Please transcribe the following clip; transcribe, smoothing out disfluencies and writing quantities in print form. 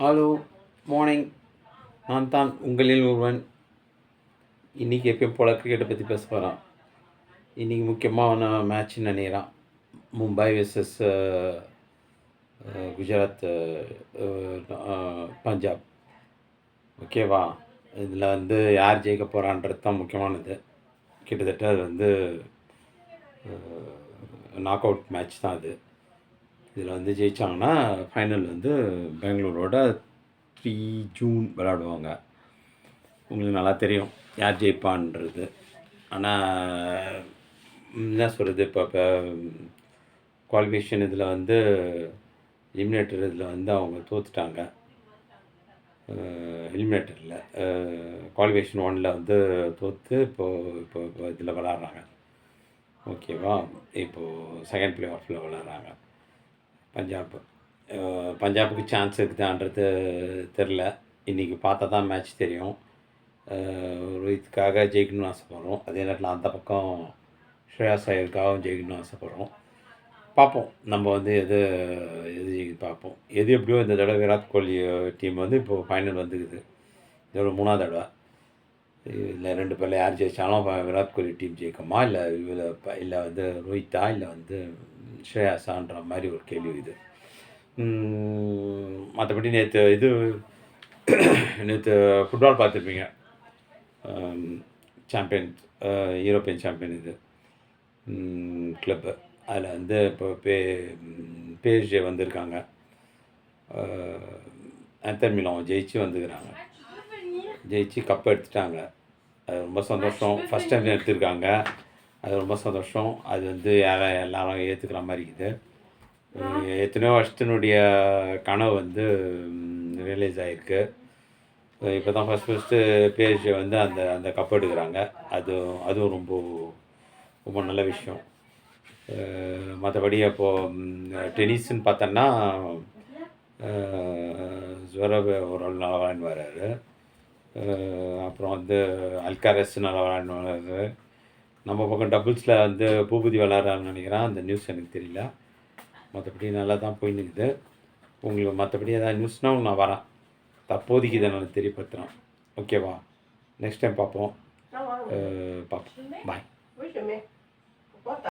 Hello, morning. நான் தான் உங்களில் ஒருவன். இன்றைக்கி எப்பயும் போல் கிரிக்கெட்டை பற்றி பேச போகிறோம். இன்றைக்கி முக்கியமான மேட்ச்னு நினைக்கிறேன். மும்பை வெர்சஸ் குஜராத், பஞ்சாப். ஓகேவா? இதில் யார் ஜெயிக்க போகிறான்றது தான் முக்கியமானது. கிட்டத்தட்ட அது நாக் அவுட் மேட்ச் தான் அது. இதில் ஜெயித்தாங்கன்னா ஃபைனல் பெங்களூரோட 3 ஜூன் விளையாடுவாங்க. உங்களுக்கு நல்லா தெரியும் யார் ஜெயிப்பான்றது. ஆனால் என்ன சொல்கிறது, இப்போ குவாலிஃபிகேஷன் இதில் எலிமினேட்டர் இதில் அவங்க தோற்றுட்டாங்க. எலிமினேட்டரில் குவாலிஃபிகேஷன் 1 தோற்று இப்போ இதில் விளாட்றாங்க. ஓகேவா? இப்போது செகண்ட் ப்ளே ஆஃபில் விளாட்றாங்க. பஞ்சாபுக்கு சான்ஸ் இருக்குதான்றது தெரில. இன்றைக்கி பார்த்தா தான் மேட்ச் தெரியும். ரோஹித்துக்காக ஜெயிக்கணும்னு ஆசைப்பட்றோம். அதே நேரத்தில் அந்த பக்கம் ஸ்ரேயாஸ் ஐயருக்காகவும் ஜெயிக்கணும்னு ஆசைப்பட்றோம். பார்ப்போம். நம்ம எது ஜெயிக்குது பார்ப்போம். எது எப்படியோ இந்த தடவை விராட் கோலி டீம் இப்போது ஃபைனல் வந்துக்குது. இதோட 3ஆவது தடவை. இல்லை 2 பேரில் யார் ஜெயித்தாலும் விராட் கோலி டீம் ஜெயிக்குமா, இல்லை இல்லை ரோஹித்தா, இல்லை ஸ்ரேயாஸான்ற மாதிரி ஒரு கேள்வி இது. மற்றபடி நேற்று ஃபுட்பால் பார்த்துருப்பீங்க. சாம்பியன், யூரோப்பியன் சாம்பியன் இது கிளப்பு. அதில் இப்போ PSG வந்திருக்காங்க. இன்டர் மிலான் ஜெயிச்சு வந்துக்கிறாங்க. ஜெயிச்சு கப் எடுத்துட்டாங்க. அது ரொம்ப சந்தோஷம். ஃபஸ்ட் டைம் எடுத்திருக்காங்க. அது ரொம்ப சந்தோஷம். அது எல்லாரும் ஏற்றுக்கிற மாதிரி இருக்குது. எத்தனையோ வருஷத்தினுடைய கனவு ரியலைஸ் ஆகிருக்கு. இப்போ தான் ஃபஸ்ட்டு PSG அந்த கப் எடுக்கிறாங்க. அதுவும் ரொம்ப நல்ல விஷயம். மற்றபடி அப்போது டென்னிஸ்ன்னு பார்த்தோன்னா ஜுவரவ் ஒரு நல்லா விளையாண்டு வர்றாரு. அப்புறம் அல்காரஸ் நல்லா விளையாண்டு வர்றாரு. நம்ம பக்கம் டபுள்ஸில் பூபதி விளாட்றான்னு நினைக்கிறேன். அந்த நியூஸ் எனக்கு தெரியல. மற்றபடி நல்லா தான் போயின்னு இருக்குது. உங்களுக்கு மற்றபடி ஏதாவது நியூஸ்னால் நான் வரேன். தற்போதைக்கு இதை நான் தெரியப்படுத்துகிறேன். ஓகேவா? நெக்ஸ்ட் டைம் பார்ப்போம். பாய்.